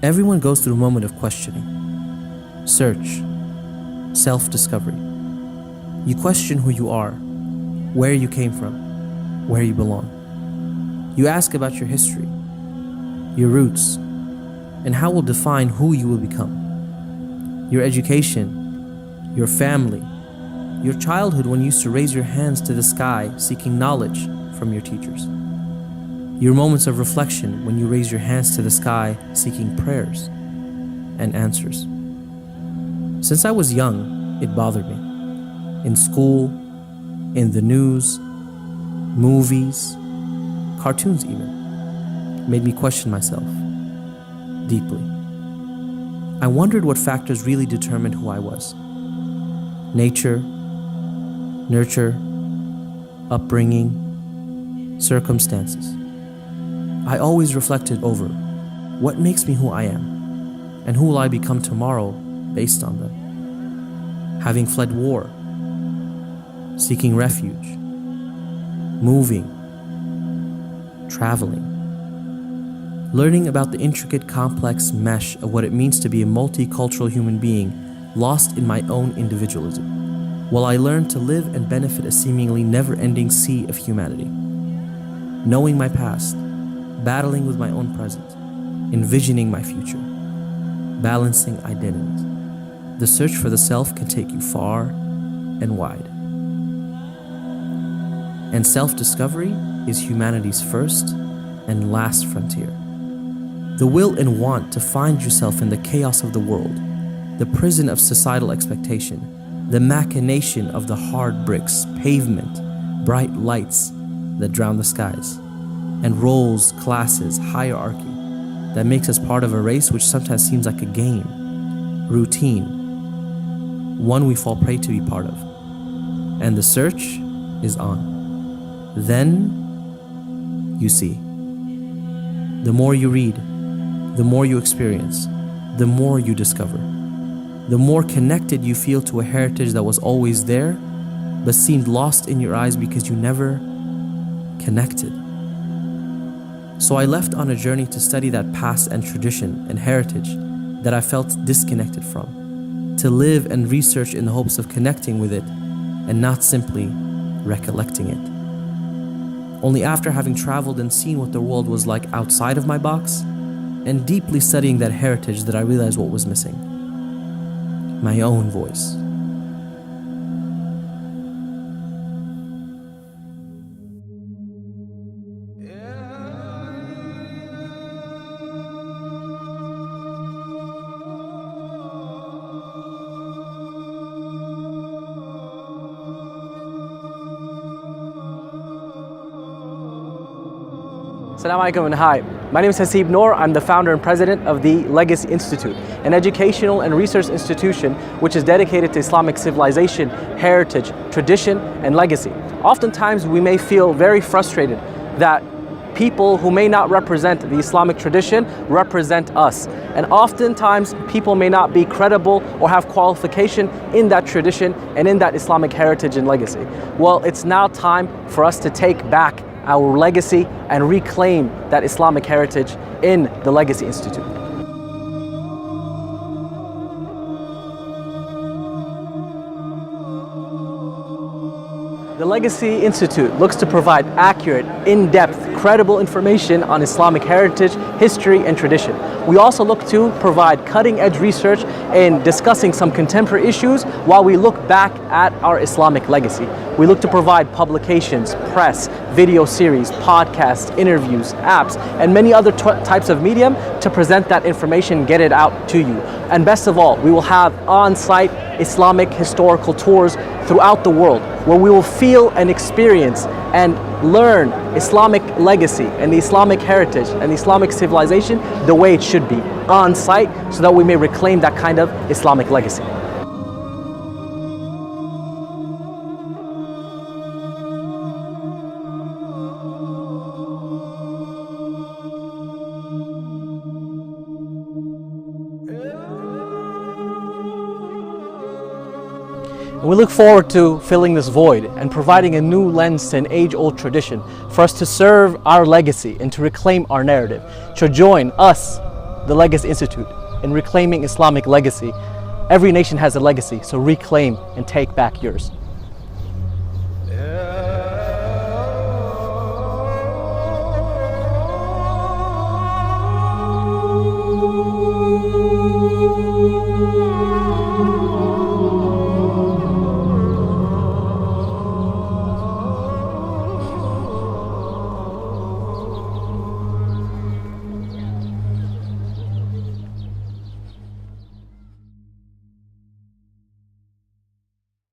Everyone goes through a moment of questioning, search, self-discovery. You question who you are, where you came from, where you belong. You ask about your history, your roots, and how will define who you will become. Your education, your family, your childhood when you used to raise your hands to the sky seeking knowledge from your teachers. Your moments of reflection when you raise your hands to the sky seeking prayers and answers. Since I was young, it bothered me. In school, in the news, movies, cartoons even, made me question myself deeply. I wondered what factors really determined who I was. Nature, nurture, upbringing, circumstances. I always reflected over what makes me who I am and who will I become tomorrow based on them. Having fled war, seeking refuge, moving, traveling, learning about the intricate, complex mesh of what it means to be a multicultural human being lost in my own individualism, while I learned to live and benefit a seemingly never-ending sea of humanity. Knowing my past, battling with my own present, envisioning my future, balancing identities. The search for the self can take you far and wide. And self-discovery is humanity's first and last frontier. The will and want to find yourself in the chaos of the world, the prison of societal expectation, the machination of the hard bricks, pavement, bright lights that drown the skies, and roles, classes, hierarchy that makes us part of a race which sometimes seems like a game, routine, one we fall prey to be part of. And the search is on. Then you see. The more you read, the more you experience, the more you discover. The more connected you feel to a heritage that was always there, but seemed lost in your eyes because you never connected. So I left on a journey to study that past and tradition and heritage that I felt disconnected from, to live and research in the hopes of connecting with it and not simply recollecting it. Only after having traveled and seen what the world was like outside of my box and deeply studying that heritage that I realized what was missing. My own voice. Assalamu alaikum and hi. My name is Haseeb Noor. I'm the founder and president of the Legacy Institute, an educational and research institution which is dedicated to Islamic civilization, heritage, tradition, and legacy. Oftentimes we may feel very frustrated that people who may not represent the Islamic tradition represent us. And oftentimes people may not be credible or have qualification in that tradition and in that Islamic heritage and legacy. Well, it's now time for us to take back our legacy and reclaim that Islamic heritage in the Legacy Institute. The Legacy Institute looks to provide accurate, in-depth, credible information on Islamic heritage, history, and tradition. We also look to provide cutting-edge research in discussing some contemporary issues while we look back at our Islamic legacy. We look to provide publications, press, video series, podcasts, interviews, apps, and many other types of medium to present that information, get it out to you. And best of all, we will have on-site Islamic historical tours throughout the world where we will feel and experience and learn Islamic legacy and the Islamic heritage and the Islamic civilization the way it should be, on site, so that we may reclaim that kind of Islamic legacy. We look forward to filling this void and providing a new lens to an age-old tradition for us to serve our legacy and to reclaim our narrative. So join us, the Legacy Institute, in reclaiming Islamic legacy. Every nation has a legacy, so reclaim and take back yours.